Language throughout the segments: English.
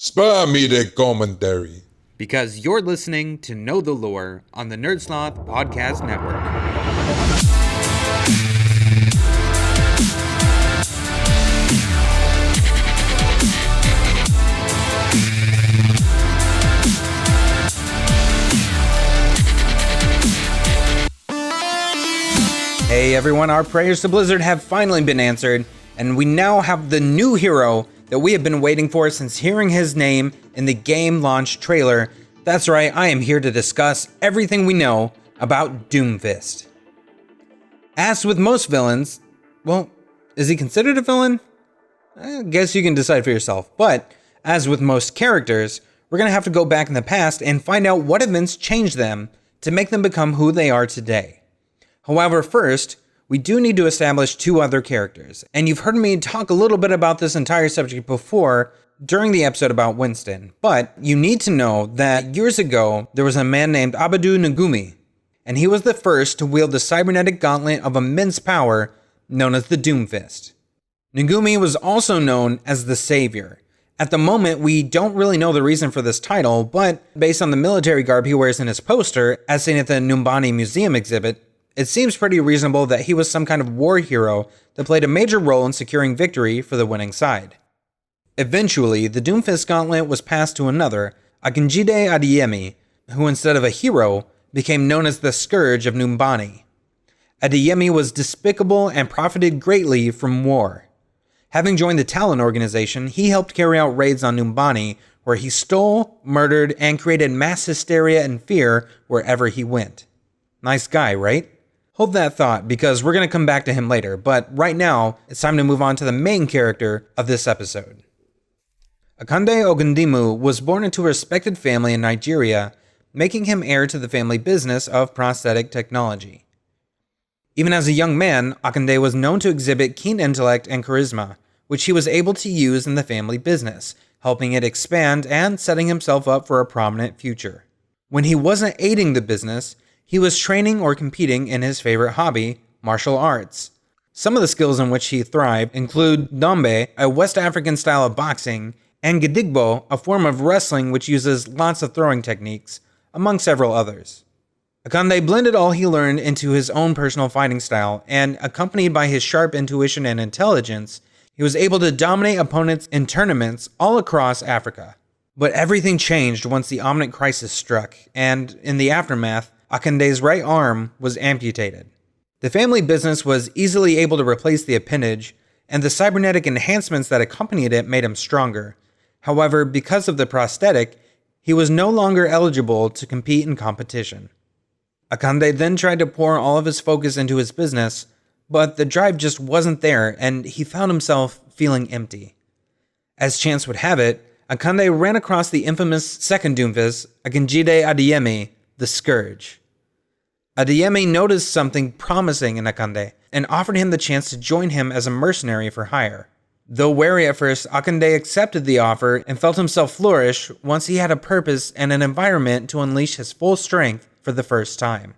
Spare me the commentary. Because you're listening to Know the Lore on the NerdSloth Podcast Network. Hey everyone, our prayers to Blizzard have finally been answered, and we now have the new hero that we have been waiting for since hearing his name in the game launch trailer. That's right, I am here to discuss everything we know about Doomfist. As with most villains, well, is he considered a villain? I guess you can decide for yourself, but as with most characters, we're gonna have to go back in the past and find out what events changed them to make them become who they are today. However, first, we do need to establish two other characters, and you've heard me talk a little bit about this entire subject before during the episode about Winston, but you need to know that years ago, there was a man named Abadu Nagumi, and he was the first to wield the cybernetic gauntlet of immense power known as the Doomfist. Nagumi was also known as the Savior. At the moment, we don't really know the reason for this title, but based on the military garb he wears in his poster, as seen at the Numbani Museum exhibit, it seems pretty reasonable that he was some kind of war hero that played a major role in securing victory for the winning side. Eventually, the Doomfist gauntlet was passed to another, Akinjide Adeyemi, who instead of a hero, became known as the Scourge of Numbani. Adeyemi was despicable and profited greatly from war. Having joined the Talon organization, he helped carry out raids on Numbani, where he stole, murdered, and created mass hysteria and fear wherever he went. Nice guy, right? Hold that thought, because we're going to come back to him later, but right now, it's time to move on to the main character of this episode. Akande Ogundimu was born into a respected family in Nigeria, making him heir to the family business of prosthetic technology. Even as a young man, Akande was known to exhibit keen intellect and charisma, which he was able to use in the family business, helping it expand and setting himself up for a prominent future. When he wasn't aiding the business, he was training or competing in his favorite hobby, martial arts. Some of the skills in which he thrived include Dombe, a West African style of boxing, and Gidigbo, a form of wrestling which uses lots of throwing techniques, among several others. Akande blended all he learned into his own personal fighting style, and accompanied by his sharp intuition and intelligence, he was able to dominate opponents in tournaments all across Africa. But everything changed once the Omnic Crisis struck, and in the aftermath, Akande's right arm was amputated. The family business was easily able to replace the appendage, and the cybernetic enhancements that accompanied it made him stronger. However, because of the prosthetic, he was no longer eligible to compete in competition. Akande then tried to pour all of his focus into his business, but the drive just wasn't there, and he found himself feeling empty. As chance would have it, Akande ran across the infamous second Doomfist, Akinjide Adeyemi, the Scourge. Adeyemi noticed something promising in Akande and offered him the chance to join him as a mercenary for hire. Though wary at first, Akande accepted the offer and felt himself flourish once he had a purpose and an environment to unleash his full strength for the first time.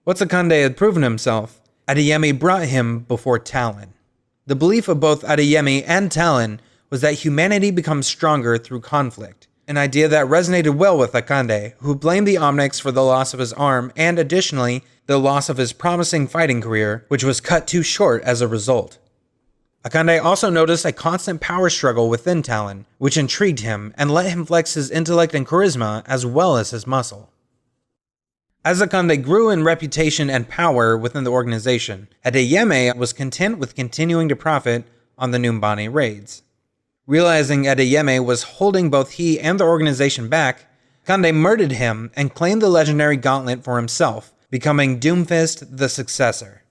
Once Akande had proven himself, Adeyemi brought him before Talon. The belief of both Adeyemi and Talon was that humanity becomes stronger through conflict. An idea that resonated well with Akande, who blamed the Omnics for the loss of his arm and additionally, the loss of his promising fighting career, which was cut too short as a result. Akande also noticed a constant power struggle within Talon, which intrigued him and let him flex his intellect and charisma as well as his muscle. As Akande grew in reputation and power within the organization, Adeyemi was content with continuing to profit on the Numbani raids. Realizing Adeyemi was holding both he and the organization back, Akande murdered him and claimed the legendary gauntlet for himself, becoming Doomfist the successor.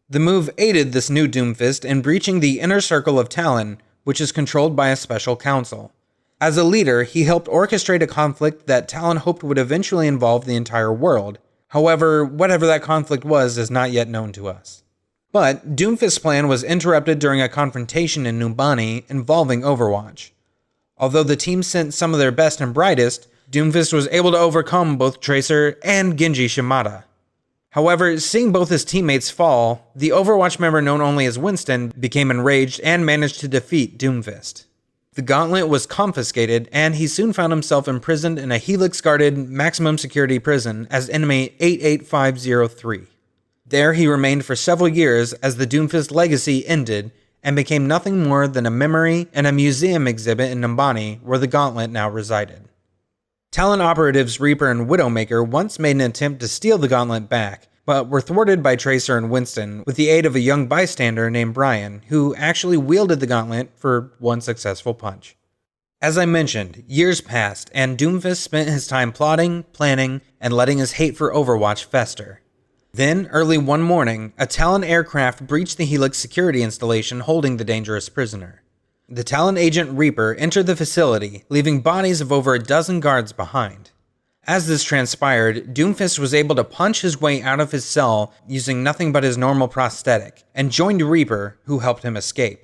The move aided this new Doomfist in breaching the inner circle of Talon, which is controlled by a special council. As a leader, he helped orchestrate a conflict that Talon hoped would eventually involve the entire world. However, whatever that conflict was is not yet known to us. But Doomfist's plan was interrupted during a confrontation in Numbani involving Overwatch. Although the team sent some of their best and brightest, Doomfist was able to overcome both Tracer and Genji Shimada. However, seeing both his teammates fall, the Overwatch member known only as Winston became enraged and managed to defeat Doomfist. The gauntlet was confiscated, and he soon found himself imprisoned in a helix-guarded maximum security prison as enemy 88503. There he remained for several years as the Doomfist legacy ended and became nothing more than a memory and a museum exhibit in Numbani where the gauntlet now resided. Talon operatives Reaper and Widowmaker once made an attempt to steal the gauntlet back, but were thwarted by Tracer and Winston with the aid of a young bystander named Brian, who actually wielded the gauntlet for one successful punch. As I mentioned, years passed, and Doomfist spent his time plotting, planning, and letting his hate for Overwatch fester. Then, early one morning, a Talon aircraft breached the Helix security installation holding the dangerous prisoner. The Talon agent Reaper entered the facility, leaving bodies of over a dozen guards behind. As this transpired, Doomfist was able to punch his way out of his cell using nothing but his normal prosthetic, and joined Reaper, who helped him escape.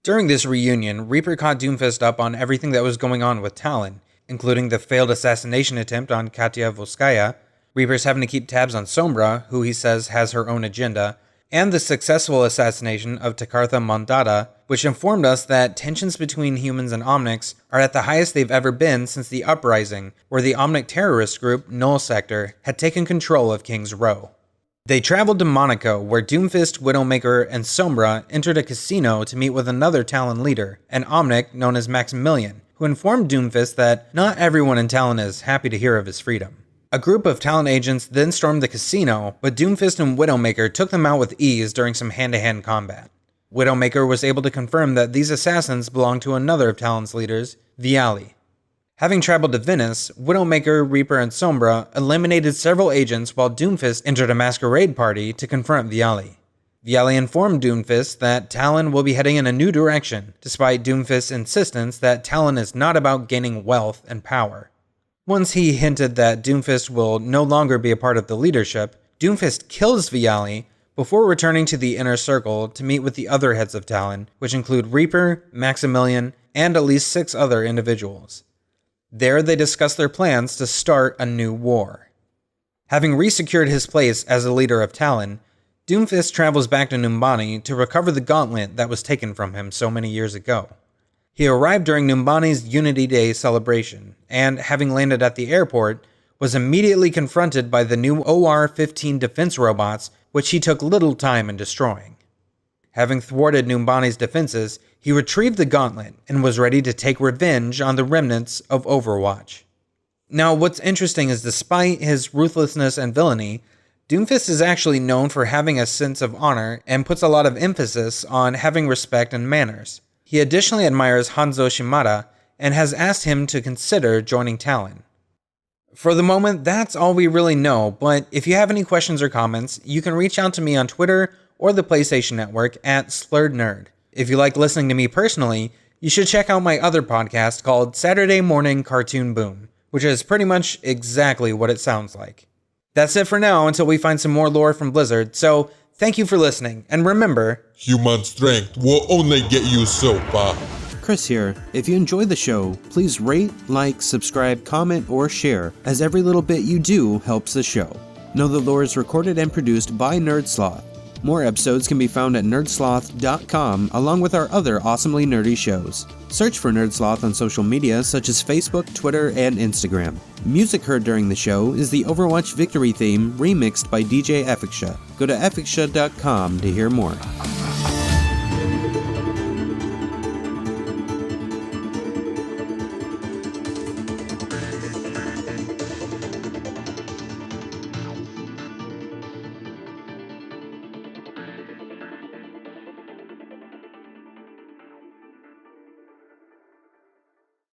During this reunion, Reaper caught Doomfist up on everything that was going on with Talon, including the failed assassination attempt on Katya Volskaya, Reaper's having to keep tabs on Sombra, who he says has her own agenda, and the successful assassination of Takartha Mondada, which informed us that tensions between humans and Omnics are at the highest they've ever been since the Uprising, where the Omnic terrorist group, Null Sector, had taken control of King's Row. They traveled to Monaco, where Doomfist, Widowmaker, and Sombra entered a casino to meet with another Talon leader, an Omnic known as Maximilian, who informed Doomfist that not everyone in Talon is happy to hear of his freedom. A group of Talon agents then stormed the casino, but Doomfist and Widowmaker took them out with ease during some hand-to-hand combat. Widowmaker was able to confirm that these assassins belonged to another of Talon's leaders, Viali. Having traveled to Venice, Widowmaker, Reaper, and Sombra eliminated several agents while Doomfist entered a masquerade party to confront Viali. Viali informed Doomfist that Talon will be heading in a new direction, despite Doomfist's insistence that Talon is not about gaining wealth and power. Once he hinted that Doomfist will no longer be a part of the leadership, Doomfist kills Viali before returning to the inner circle to meet with the other heads of Talon, which include Reaper, Maximilian, and at least 6 other individuals. There they discuss their plans to start a new war. Having resecured his place as a leader of Talon, Doomfist travels back to Numbani to recover the gauntlet that was taken from him so many years ago. He arrived during Numbani's Unity Day celebration, and having landed at the airport, was immediately confronted by the new OR-15 defense robots, which he took little time in destroying. Having thwarted Numbani's defenses, he retrieved the gauntlet and was ready to take revenge on the remnants of Overwatch. Now, what's interesting is despite his ruthlessness and villainy, Doomfist is actually known for having a sense of honor and puts a lot of emphasis on having respect and manners. He additionally admires Hanzo Shimada and has asked him to consider joining Talon. For the moment, that's all we really know, but if you have any questions or comments, you can reach out to me on Twitter or the PlayStation Network at Slurrednerd. If you like listening to me personally, you should check out my other podcast called Saturday Morning Cartoon Boom, which is pretty much exactly what it sounds like. That's it for now until we find some more lore from Blizzard, so thank you for listening, and remember, Human strength will only get you so far. Chris here. If you enjoyed the show, please rate, like, subscribe, comment, or share, as every little bit you do helps the show. Know the Lore is recorded and produced by NerdSloth. More episodes can be found at NerdSloth.com, along with our other awesomely nerdy shows. Search for NerdSloth on social media such as Facebook, Twitter, and Instagram. Music heard during the show is the Overwatch Victory theme remixed by DJ Effiksha. Go to effiksha.com to hear more.